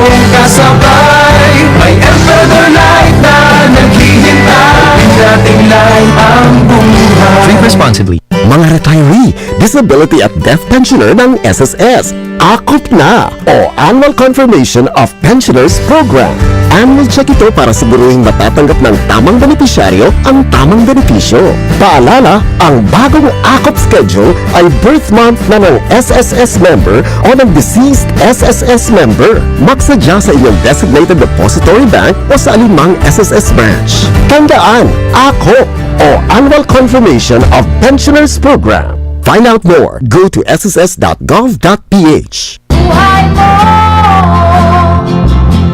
iyong kasabay. May Emperor Light na naghihintay, dating light ang buhay. Drink responsibly. Mga retiree, disability at death pensioner ng SSS. Akop na o Annual Confirmation of Pensioners Program. Annual check ito para siguruhin matatanggap ng tamang benepisyaryo ang tamang benepisyo. Paalala, ang bagong akop schedule ay birth month na ng SSS member o ng deceased SSS member. Magsadya sa inyong designated depository bank o sa alinmang SSS branch. Tandaan, akop o Annual Confirmation of Pensioners Program. Find out more. Go to sss.gov.ph. Buhay mo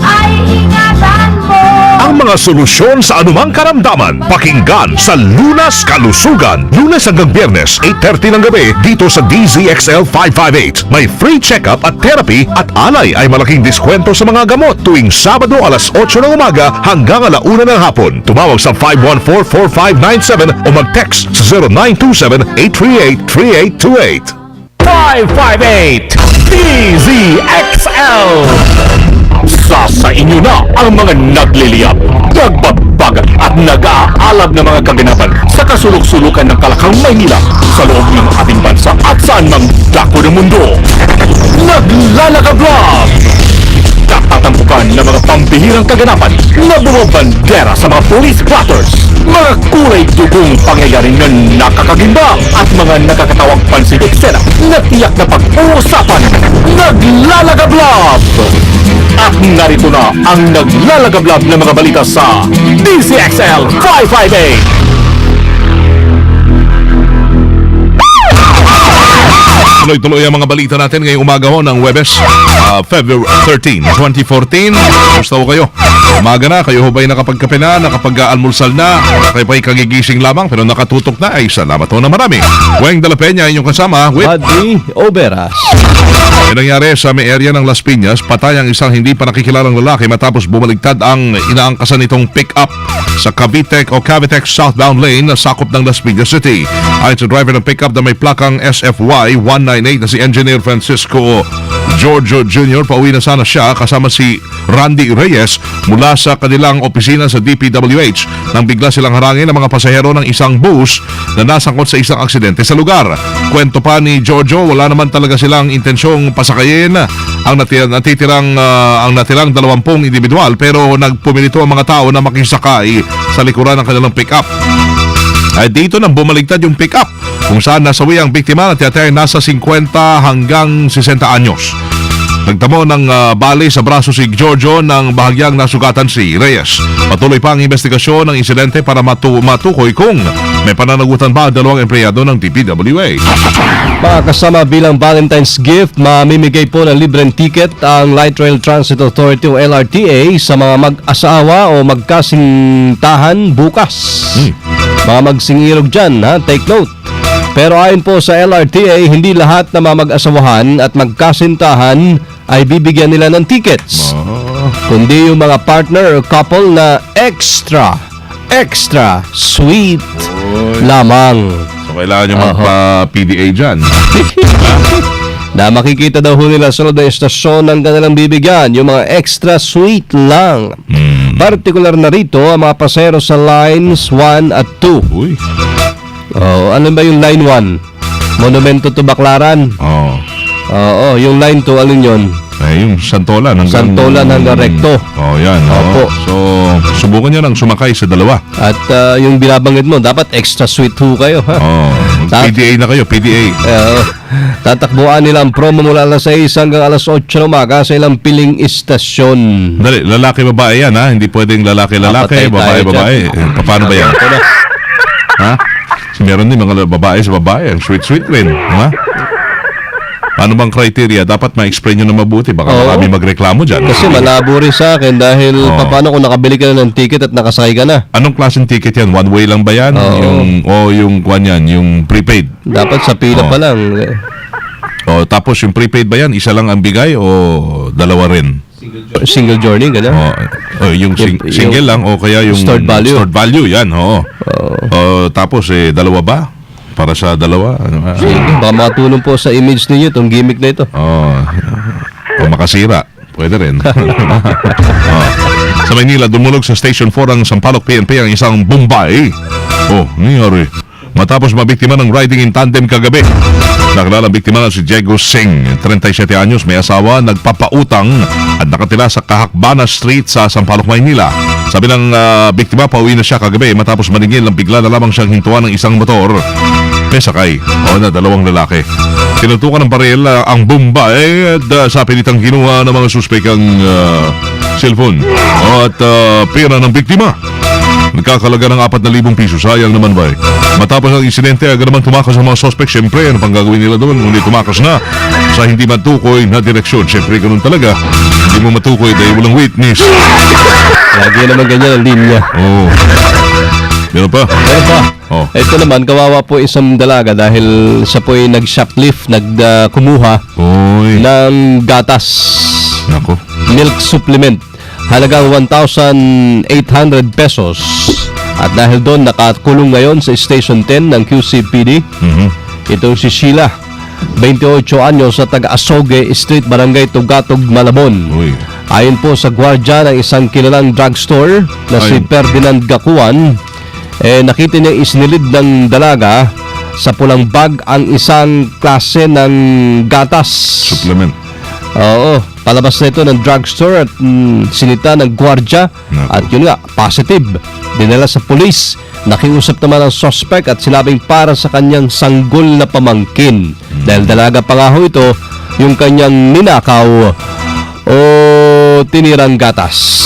ay ingatan mo. Ang mga solusyon sa anumang karamdaman, pakinggan sa Lunas Kalusugan. Lunes hanggang Biyernes, 8:30 ng gabi, dito sa DZXL 558. May free check-up at therapy at alay ay malaking diskwento sa mga gamot tuwing Sabado alas 8 ng umaga hanggang 1 ng hapon. Tumawag sa 514-4597 o mag-text sa 0927-838-3828. 558 DZXL. Sa inyo na ang mga nagliliyab, nagbabag at nag-aalab ng mga kaganapan sa kasulok-sulukan ng Kalakang Maynila sa loob ng ating bansa at saan mang dako ng mundo. Naglalakab Vlog! Natatampukan ng mga pambihirang kaganapan na bumabandera sa mga police blotters, mga kulay dugong pangyayari na nakakagimbang at mga nakakatawang pansin eksena na tiyak na pag-uusapan. Naglalagablab! At narito na ang naglalagablab na mga balita sa DZXL 558. Tuloy-tuloy ang mga balita natin ngayong umaga ho ng Huwebes, February 13, 2014. Gusto ko kayo? Umaga na, kayo ho ba'y nakapagkape na, nakapag-almusal na, kayo ba'y kagigising lamang pero nakatutok na? Ay, salamat ho na marami. Weng de la Peña, inyong kasama with Buddy Oberas. Yan nangyari sa may area ng Las Piñas, patay ang isang hindi pa nakikilalang lalaki matapos bumaligtad ang inaangkasan nitong pick-up sa Cavite southbound lane na sakop ng Las Piñas City. Ayon sa driver ng pick-up na may plakang SFY 198 na si Engineer Francisco Giorgio Jr., pauwi na sana siya kasama si Randy Reyes mula sa kanilang opisina sa DPWH nang bigla silang harangin ng mga pasahero ng isang bus na nasangkot sa isang aksidente sa lugar. Kwento pa ni Giorgio, wala naman talaga silang intensyong pasakayin ang natirang 20 individual pero nagpumilito ang mga tao na makisakay sa likuran ng kanilang pick-up. Ay dito nang bumaligtad yung pick-up kung saan nasawi ang biktima na tiyatay nasa 50 hanggang 60 anyos. Nagtamo ng bali sa braso si Giorgio nang bahagyang nasugatan si Reyes. Patuloy pa ang investigasyon ng insidente para matukoy kung may pananagutan ba ang dalawang empleyado ng DPWH. Mga kasama, bilang Valentine's gift, mamimigay po ng libreng ticket ang Light Rail Transit Authority o LRTA sa mga mag-asawa o magkasintahan bukas. Mga magsingilog dyan, take note. Pero ayon po sa LRTA, hindi lahat na mga mag-asawahan at magkasintahan ay bibigyan nila ng tickets. Kundi yung mga partner or couple na extra sweet lamang. So kailangan nyo magpa-PDA dyan. Na makikita daw ho nila sa loob ng estasyon ng kanilang bibigyan, yung mga extra sweet lang. Partikular na rito ang mga pasahero sa lines 1 at 2. Uy. Ano ba yung line 1? Monumento to Baclaran. Oo, yung line 2, alin yun? Yung Santolan hanggang Recto. Yan. Opo. So, subukan nyo lang sumakay sa dalawa. At yung binabanggit mo, dapat extra sweet ho kayo. PDA na kayo, PDA. Tatakbuhan nila ang promo mula alas 6 hanggang alas 8 ng umaga sa ilang piling istasyon. Dali, lalaki-babae yan, ha? Hindi pwedeng lalaki-lalaki, babae-babae. Paano ba yan? Ha? Meron din mga babae sa babae. Ang sweet-sweet rin. Ha? Ano bang criteria? Dapat ma-explain nyo na mabuti. Baka marami magreklamo dyan. Kasi malabo rin sa akin dahil paano kung nakabili ka na ng ticket at nakasakay ka na? Anong klaseng ticket yan? One way lang ba yan? Yung prepaid? Dapat sa pila pa lang. Tapos yung prepaid ba yan? Isa lang ang bigay o dalawa rin? Single journey, gano'n? Yung single lang o kaya yung stored value, yan. Tapos dalawa ba? Para sa dalawa? Baka makatulong po sa image ninyo itong gimmick na ito. O makasira. Pwede rin. Sa Maynila, dumulog sa Station 4 ang Sampaloc PNP ang isang Bombay. Nangyari. Matapos mabiktima ng riding in tandem kagabi. Nakilalang biktima na si Diego Singh, 37 anyos, may asawa, nagpapautang at nakatira sa Kahakbana Street sa Sampaloc, Maynila. Sabi ng biktima, pauwi na siya kagabi matapos maningil ng bigla na lamang siyang hintuan ng isang motor. May sakay. Na dalawang lalaki. Tinutukan ng baril ang Bombay at sa pilitang kinuha ng mga suspek ang cellphone at pera ng biktima. Nagkakalaga ng 4,000 piso. Sayang naman ba eh. Matapos ang insidente, agad naman tumakas ang mga suspect. Siyempre, ano pang gagawin nila doon? Ngunit tumakas na sa hindi matukoy na direksyon. Siyempre, ganun talaga. Hindi mo matukoy dahil walang witness. Lagi naman ganyan ang linya. Meron pa? Meron pa. Ito naman, kawawa po isang dalaga dahil siya po ay nag-shoplift, kumuha ng gatas. Nako. Milk supplement. Halagang 1,800 pesos. At dahil doon, nakakulong ngayon sa Station 10 ng QCPD. Itong si Sheila, 28 anyos sa taga-Asoge Street, Barangay Tugatog, Malabon. Ayon po sa gwardya ng isang kilalang drugstore na si Ferdinand Gakuan, nakita niya isinilid ng dalaga sa pulang bag ang isang klase ng gatas. Supplement. Oo, palabas na ito ng drugstore at sinita ng gwardya. At yun nga, positive. Dinala sa pulis. Nakiusap naman ang suspect at sinabing para sa kanyang sanggol na pamangkin. Dahil dalaga pa nga ho ito, yung kanyang ninakaw o tinirang gatas.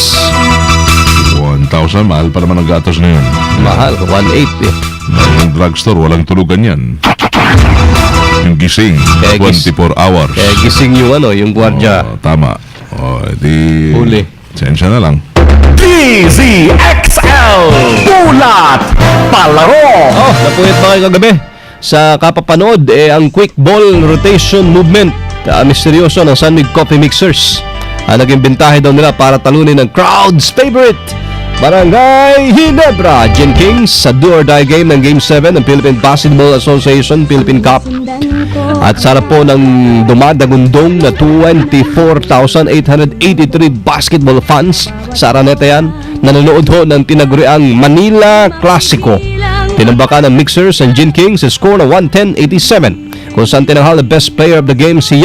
1,000, mahal pa naman ang gatas na yun. Mahal, 1,800 eh. Ang drugstore, walang tulugan yan. Yung gising, 24 hours. Kaya gising yung gwardya. Tama. Di... Huli. Sensya na lang. DZXL Bulat Palaro. Napuyat ba kayo kagabi? Sa kapapanood, ang quick ball rotation movement. Misteryoso ng San Mig Coffee Mixers. Ang naging bentahe daw nila para talunin ng crowd's favorite, Barangay Ginebra Gin Kings sa do-or-die game ng Game 7 ng Philippine Basketball Association Philippine Cup. At sarap po ng dumadagundong na 24,883 basketball fans sa Araneta yan, nanonood ho ng tinaguriang Manila Clasico. Tinambakan ng Mixers and Gin Kings sa score na 110-87, kung saan tinanghal the best player of the game si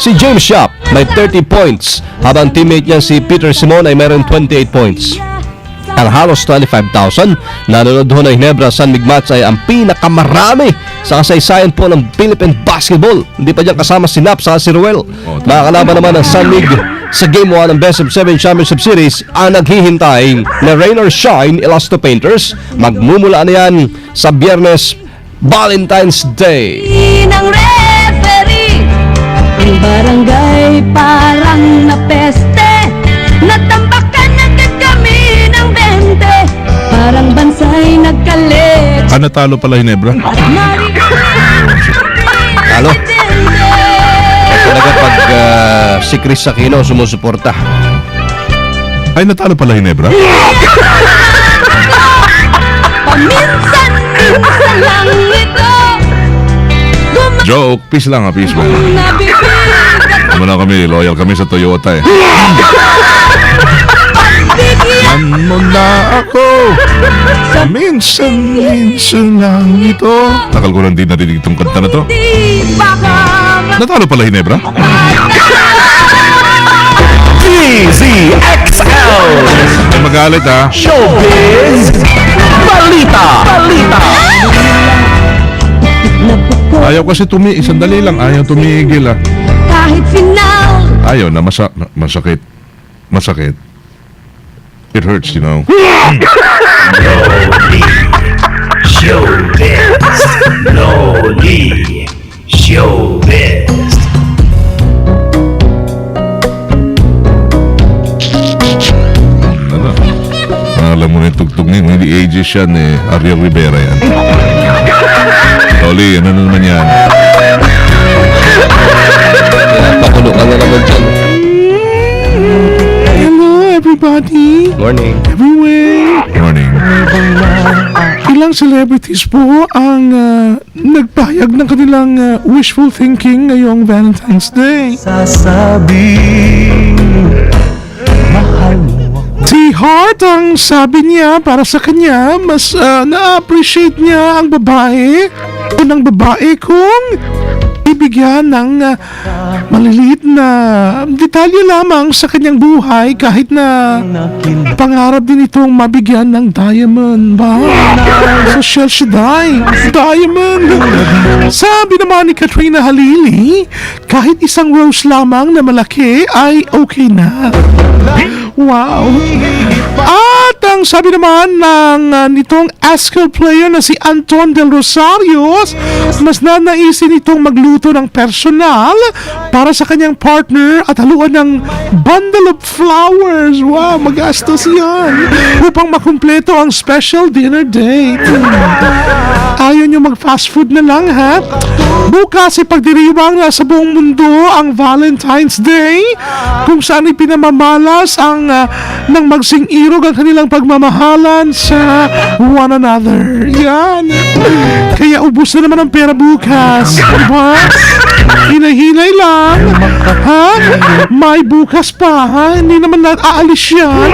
si James Yap may 30 points, habang teammate niya si Peter Simon ay mayroon 28 points. Ang halos 25,000 nanonood ho ng Ginebra San Mig match ay ang pinakamarami sa kasaysayan po ng Philippine basketball. Hindi pa dyan kasama si Nap sa si Ruel. Makakalaban naman ng San Mig sa Game 1 ng Best of 7 Championship Series ang naghihintay na Rain or Shine Elasto Painters. Magmumula na yan sa Biyernes, Valentine's Day. ng referee. Ang barangay parang napeste, natambakan agad kami ng 20. Parang bansay nagkalit. Natalo pala Ginebra. Talo. Talaga pag si Chris Aquino sumusuporta. Ay, natalo pala Ginebra. Paminsan lang ito. Joke, peace lang ha, peace lang. Naman na kami, loyal kami sa Toyota eh. Ano na ako? Minsan lang ito. Takal ko lang din narinig itong kanta na to. Natalo pala Ginebra? DZXL Ay, magalit ha. Showbiz Balita. Ayaw kasi sandali lang, ayaw tumigil ha. Kahit final. Ayaw na, masakit. Masakit. It hurts, you know. Showbiz. Loli. Showbiz. Ano? Alam mo na yung tugtog niya, hindi ages yan eh. Ariel Rivera yan. Loli, ano na naman yan? Pakulo ka na naman dyan. Hello everybody. Morning. Everywhere. Morning. ilang celebrities po ang nagpahayag ng kanilang wishful thinking ngayong Valentine's Day. Sasabing mahal mo ako. Si Hart ang sabi niya para sa kanya, mas na-appreciate niya ang babae o ng babae kung ibigyan ng maliliit na detalye lamang sa kanyang buhay kahit na pangarap din itong mabigyan ng diamond ba? Sa Shell Shaddai, diamond. Sabi naman ni Katrina Halili, kahit isang rose lamang na malaki ay okay na. Wow. At ang sabi naman ng nitong ASCO player na si Anton Del Rosario, mas nanaisin itong magluto ng personal para sa kanyang partner at haluan ng bundle of flowers. Wow, magastos yan upang makumpleto ang special dinner date. Ayaw nyo mag-fast food na lang, ha? Bukas ipagdiriwang na sa buong mundo ang Valentine's Day kung saan ipinamamalas ang ng magsing-irog ang kanilang pagmamahalan sa one another. Yan. Kaya ubos na naman ang pera bukas. Diba? Hinay-hinay lang. Ha? May bukas pa, ha? Hindi naman aalis yan.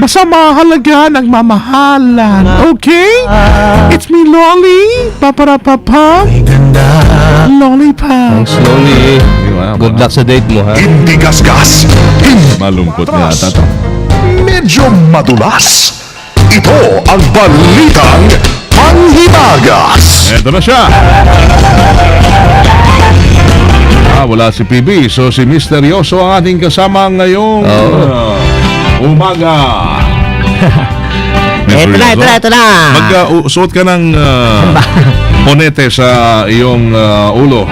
Basta mahalaga ng mamahalan. Okay? It's me, Lolly. Paparapapa. Lolly pa. Slowly. Good luck sa date mo, ha? Hindi gasgas, Malungkot nga ata to. medyo madulas. Ito ang balitang panghimagas. Eto na siya. Wala si PB. So si Misteryoso ang ating kasama ngayong umaga. Ito na. Magsuot ka ng ponete sa iyong ulo.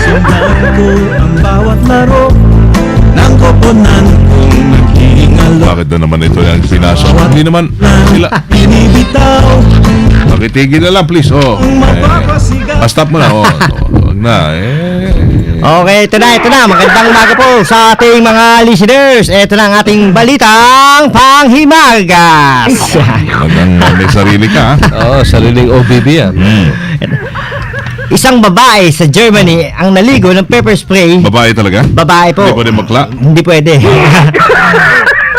Sundan ko ang bawat laro ng koponan kong naghihingalo. Bakit na naman ito yung pinasok? Hindi naman sila. Binibitaw Makitigil na lang please. Stop mo na. Huwag na. Okay, ito na. Magandang umaga po sa ating mga listeners. Ito na ang ating balitang panghimagas. Magandang may sarili ka. Oo, sariling OBB yan. Isang babae sa Germany ang naligo ng pepper spray. Babae talaga? Babae po. Hindi pwede bakla? Hindi pwede.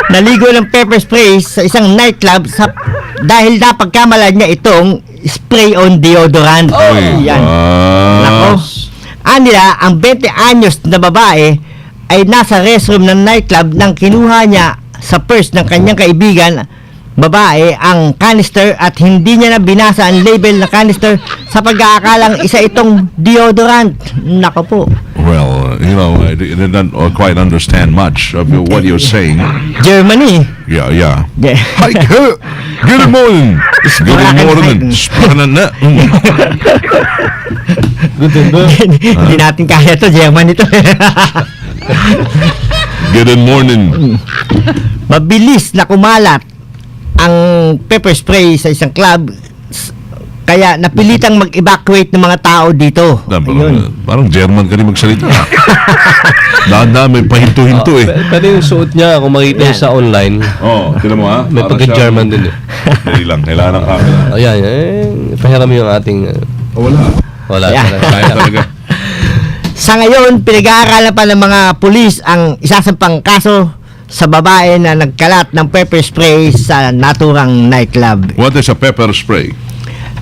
Naligo ng pepper spray sa isang nightclub dahil napagkamalan niya itong spray on deodorant. Yan. Nako. Anila, ang 20 anyos na babae ay nasa restroom ng nightclub nang kinuha niya sa purse ng kanyang kaibigan babae ang canister at hindi niya na binasa ang label na canister sa pag-aakalang isa itong deodorant. Nako po. Well, I didn't quite understand much of what you're saying. Germany. Yeah. Yeah. Hi, good morning. Good morning. Spranan na. Hindi natin kaya to, Germany to. Good morning. Mabilis na kumalat ang pepper spray sa isang club kaya napilitang mag-evacuate ng mga tao dito. Parang German ka rin magsalita. Dahan-dahan may pahinto-hinto eh. Pero yung suot niya, kung makita niyo sa online, Tinan mo ha. may pagka-German din eh. Dali lang, kailangan ng camera. Ayan, pahiram yung ating... Wala. Yeah. Kaya talaga. Sa ngayon, pinag-aaralan pa ng mga pulis ang isasampang kaso sa babae na nagkalat ng pepper spray sa naturang nightclub. What is a pepper spray?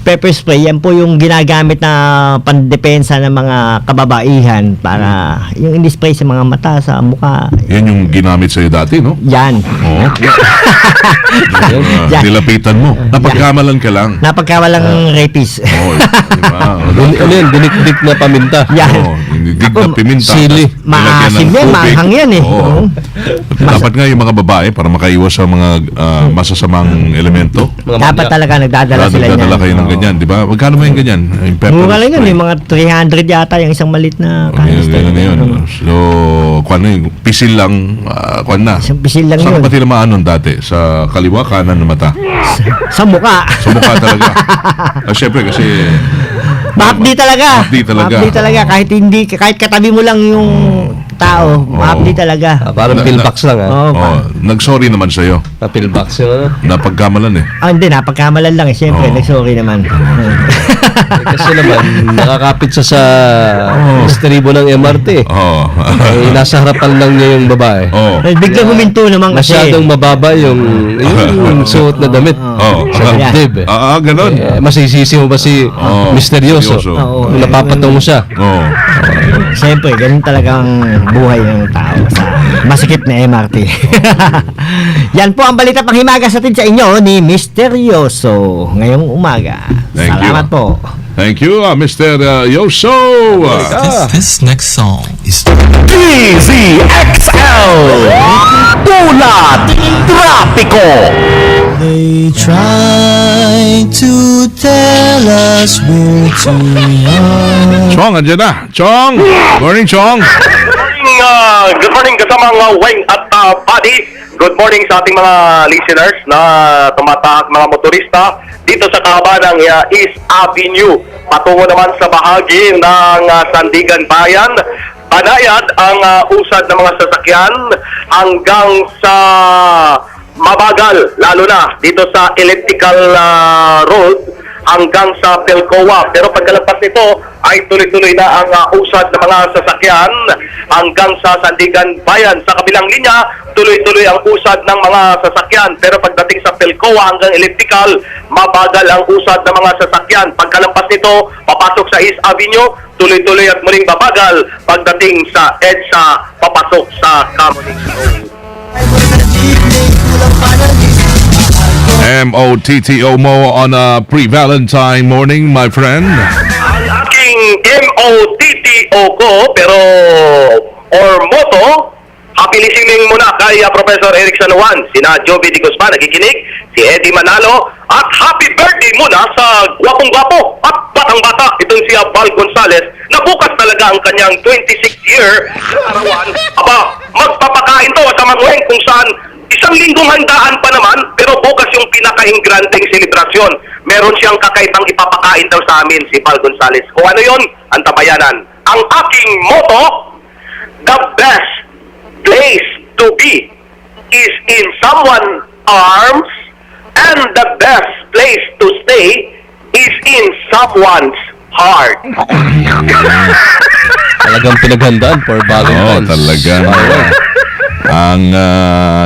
Pepper spray, yan po yung ginagamit na pandepensa ng mga kababaihan para yung in-spray sa mga mata, sa mukha. Yan yung ginamit sa'yo dati, no? Yan. Oo. Yan. Nilapitan mo. Napagkamalan ka lang. Napagkawalang rapist. Oo, diba? Ano yan? Dinikdik na paminta. Yan. Dig na piminta. Sili. Maasim yan, maanghang yan eh. Oo. Dapat nga yung mga babae para makaiwas sa mga masasamang elemento. Dapat talaga nagdadala sila niyan. Nagdadala kayo ng ganyan, di ba? Magkano mo yung ganyan? Yung pepper Mura lang yan, spray. yung mga 300 yata yung isang malit na canister. Ganyan na yun. So, kung ano yung pisil lang, kung na. Isang pisil lang Saan yun. ba tinamaan nun dati? Sa kaliwa, kanan na mata? Sa mukha. Sa mukha talaga. Siyempre kasi... Mahapdi talaga. Mahapdi talaga. Kahit katabi mo lang yung tao. Maapli talaga. Parang pillbox lang Oo, Oh, nag-sorry naman sa'yo. Pillbox yun, ano? Napagkamalan eh. Hindi, napagkamalan lang eh. Siyempre, nagsorry naman. Kasi naman, nakakapit siya sa estribo ng MRT. Oo. Eh, nasa harapan lang niya yung babae. Oo. Biglang huminto naman kasi. Masyadong mababa yung suot na damit. Oo. Sa dibdib eh. Ganun. Masisisi mo ba si Misteryoso? Misteryoso. Oo. Kung napapatungo siya. Oo. Siyempre, ganun talagang buhay ng tao sa masikip na MRT. Yan po ang balita panghimagas natin sa inyo ni Misteryoso ngayong umaga. Thank you. Salamat po. Thank you, Mr. Yoso. This next song is DZXL Ulat Trapiko. They try to tell us we're too young. Chong, andyan na. Chong! Morning, Chong! Good morning kasamang Weng at Buddy. Good morning sa ating mga listeners na tumatahak mga motorista dito sa kahabaan ng East Avenue. Patungo naman sa bahagi ng Sandigan Bayan. Panayad ang usad ng mga sasakyan hanggang sa mabagal, lalo na dito sa Elliptical Road hanggang sa Pelcoa. Pero pagkalagpas nito ay tuloy-tuloy na ang usad ng mga sasakyan hanggang sa Sandigan Bayan. Sa kabilang linya, tuloy-tuloy ang usad ng mga sasakyan. Pero pagdating sa Pelcoa hanggang Elliptical, mabagal ang usad ng mga sasakyan. Pagkalampas nito, papasok sa East Avenue, tuloy-tuloy at muling babagal pagdating sa EDSA, papasok sa Camoning Road. MOTTO mo on a pre-Valentine morning, my friend. Ang aking MOTTO ko, pero or moto, happy listening muna kay Professor Eric San Juan, sina Joby Di Guzman, nakikinig, si Eddie Manalo, at happy birthday muna sa gwapong-gwapo at batang-bata, itong si Val Gonzales, na bukas talaga ang kanyang 26th year na arawan. Aba, magpapakain to sa Mangweng kung saan isang linggong handaan pa naman, pero bukas yung pinaka-ingranding selebrasyon. Meron siyang kakaibang ipapakain daw sa amin, si Val Gonzales. Kung ano yon, ang tabayanan. Ang aking motto, the best place to be is in someone's arms, and the best place to stay is in someone's heart. Talagang pinaghandaan for Valentine's. Talagang ang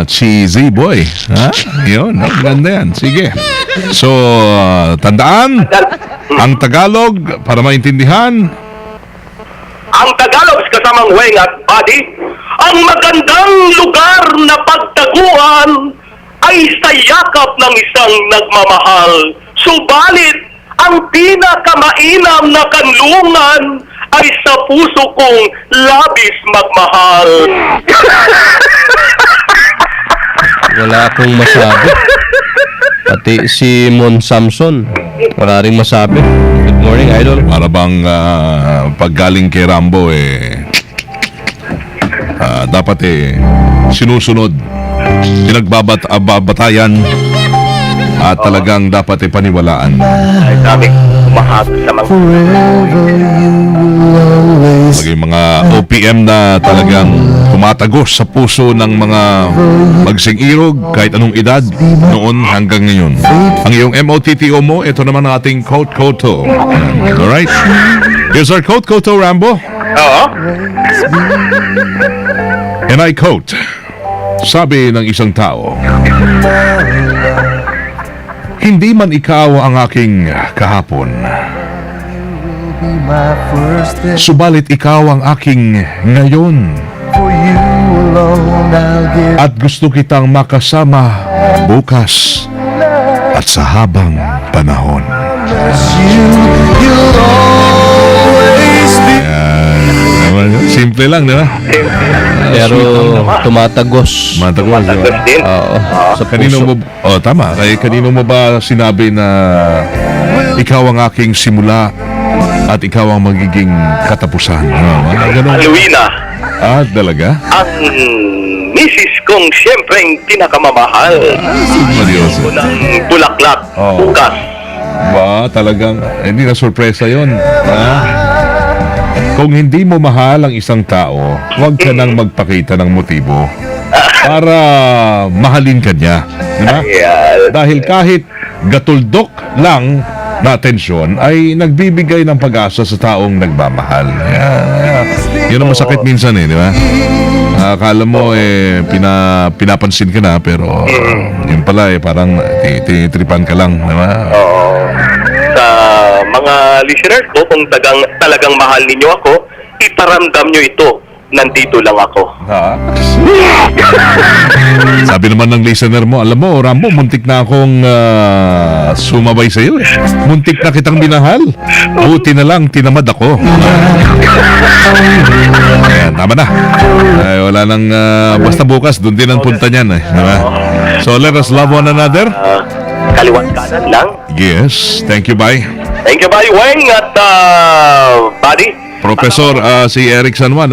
cheesy boy. Ha? Yun, ganda yan. Sige. So, tandaan, ang Tagalog, para maintindihan, Ang Tagalog kasamang Weng at Buddy, ang magandang lugar na pagtaguan ay sa yakap ng isang nagmamahal. Subalit, ang pinakamainam na kanlungan ay sa puso kong labis magmahal. Wala akong masabi. Pati si Mon Samson, wala rin masabi. Good morning, Idol. para bang paggaling kay Rambo dapat sinusunod, pinagbabatayan at talagang dapat paniwalaan. Ay daming umahap sa mga Maging mga OPM na talagang tumatagos sa puso ng mga magsing-irog kahit anong edad noon hanggang ngayon. Ang iyong MOTTO mo, ito naman ang ating Quote Koto. Alright? Here's our Quote Koto, Rambo. Oo. And I quote, sabi ng isang tao, hindi man ikaw ang aking kahapon, subalit ikaw ang aking ngayon. At gusto kitang makasama bukas at sa habang panahon. Simple lang, di ba? Pero tumatagos. Matagwas, di ba? din. Oo. Sa Kanino puso. mo, tama. Kanino mo ba sinabi na ikaw ang aking simula at ikaw ang magiging katapusan? Ganun. Alwina, Talaga? ang misis kong siyempreng pinakamamahal. Seryoso. Unang bulaklak, Oo. bukas. Ba, talagang, hindi na sorpresa yun. Ha? Kung hindi mo mahal ang isang tao, huwag ka nang magpakita ng motibo para mahalin ka niya. Di ba? Yeah. Dahil kahit gatuldok lang na atensyon ay nagbibigay ng pag-asa sa taong nagmamahal. Yeah. Yun ang masakit minsan di ba? Akala mo pinapansin ka na pero yun pala parang tinitripan ka lang, di ba? Oo. Sa mga listeners ko, kung talagang mahal ninyo ako, iparamdam nyo ito. Nandito lang ako. Ha? Sabi naman ng listener mo, alam mo, Rambo, muntik na akong sumabay sa iyo. Muntik na kitang minahal. Buti na lang, tinamad ako. Ayan, tama na. Ay, wala nang, basta bukas, doon din ang punta niyan. Diba? So, let us love one another. Kaliwat kanan lang. Yes, thank you, bye. Thank you, bye, Weng at Buddy. Professor, si Eric San Juan,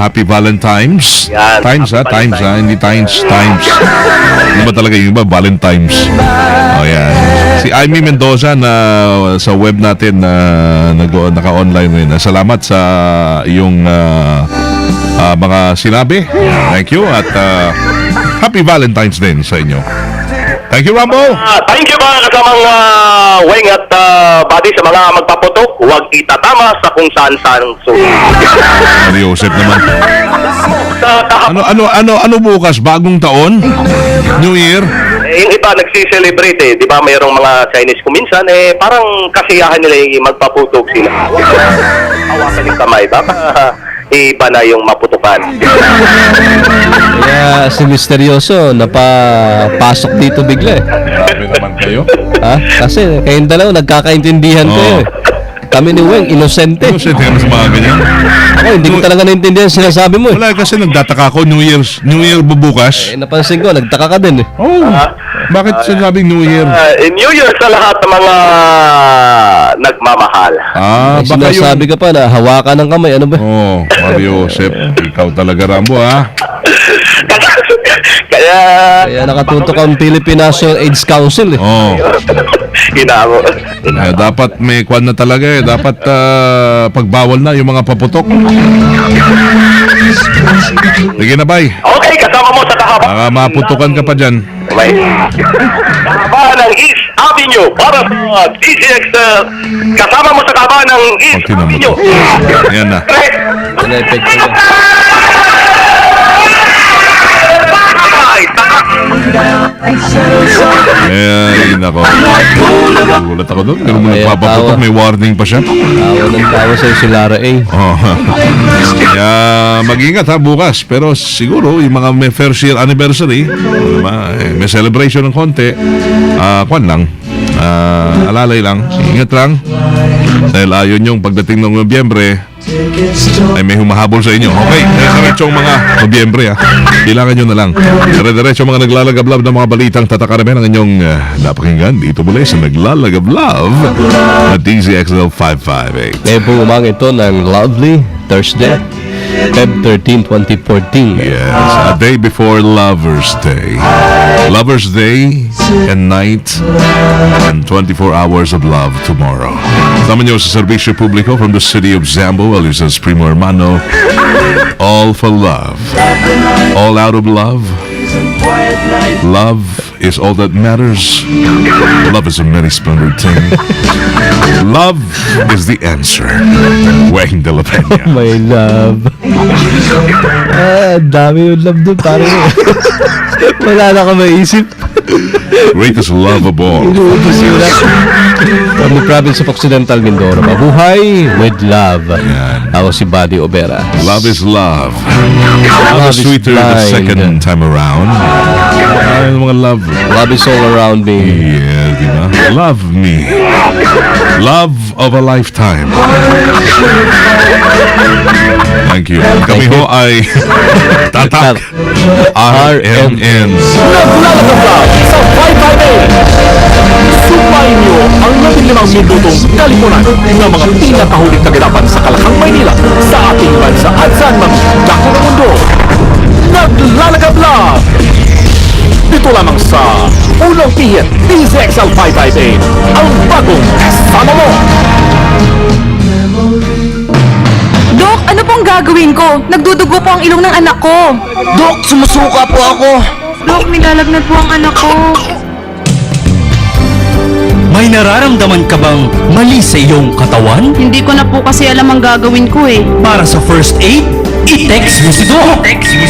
Happy Valentine's. Yan, Times, Happy Times, Valentine's. hindi Times. Ano ba talaga yung iba? Valentine's. Oh, yan. Si Amy Mendoza na sa web natin naka-online ngayon. Salamat sa iyong mga sinabi. Thank you at Happy Valentine's din sa inyo. Thank you, Rambo. Thank you mga kasamang Weng at Buddy sa mga magpaputok. Huwag itatama sa kung saan-saan susunod. Joseph naman. Ano bukas? Bagong taon? New Year? Yung iba nagsiselebrate di ba? Mayroong mga Chinese kuminsan, parang kasiyahan nila yung magpaputok sila. Hawakan yung kamay, baka iba na yung maputukan. Kaya si Misteryoso napapasok dito bigla Grabe naman kayo. Ha? Kasi kayong dalawa nagkakaintindihan kayo Kami ni Weng, inosente. Inosente ka sa mga ganyan. Ako, hindi ko talaga naintindihan sinasabi mo Wala kasi nagtataka ako New Year bubukas. Napansin ko, nagtaka ka din Oh, bakit sinasabing New Year? New Year sa lahat ng mga nagmamahal. May sinasabi ka pa na hawakan ng kamay, ano ba? Oh, Mario Joseph, ikaw talaga Rambo Kaya nakatutok ang Philippine National AIDS Council Oh. Hinamo. Dapat may kwan na talaga Dapat pagbawal na yung mga paputok. Sige na, bye. Okay, kasama mo sa kahaba. Baka maputukan ka pa dyan. Okay. Kahaba ng East Avenue para sa DCX. Kasama mo sa kahaba ng East Tinan mo to. Avenue. Ayan na. Na-effect ko yan. Ay, nako. Gulat ako doon. Pero Ay, nagpapaputok, tawa. may warning pa siya. Tawa ng tawa sa'yo si Lara A. Oh. Kaya mag-ingat bukas. Pero siguro yung mga may first year anniversary, may celebration ng konti. Kwan lang. Alalay lang. Ingat lang. Dahil ayon yung pagdating ng Nobyembre ay may humahabol sa inyo. Okay, diretso ang mga Nobyembre Kailangan nyo na lang. Diretso mga naglalagablab ng mga balitang tatakarami ng inyong napakinggan dito muli sa naglalagablab na DZXL 558. Ngayon po umang ito ng Lovely Thursday, Feb 13, 2014. Yes, a day before Lover's Day. Lover's Day and night and 24 hours of love tomorrow. Sama niyo sa serbisyo publiko from the city of Zambo, Elisa's Primo Hermano. All for love. All out of love. Love is all that matters. Love is a many-splendid thing. Love is the answer. Weng de la Peña. My love. Dami yung love doon, pare. Wala na ka maisip. Greatest love of all. Inuubos yun lang. From the province of Occidental Mindoro, mabuhay with love. Ako si Buddy Obera. Love is love. Love Love is is sweeter the blind. second time around. Ay, mga love. Love is all around me. Yeah, di ba? Love me. Love of a lifetime. Thank you. Kami ho ay Tatak RMN. Naglalagablab sa 558. Sumayin niyo ang 15 minutong kalipunan ng mga pinakahuling kaganapan sa Kalakang Maynila sa ating bansa at saan man dako ng mundo. Naglalagablab! Dito lamang sa Unang Pihit DZXL 558, ang bagong kasama mo! gagawin ko? Nagdudugo po ang ilong ng anak ko. Dok, sumusuka po ako. Dok, nilalagnat po ang anak ko. May nararamdaman ka bang mali sa iyong katawan? Hindi ko na po kasi alam ang gagawin ko eh. Para sa first aid, i-text mo si Doc.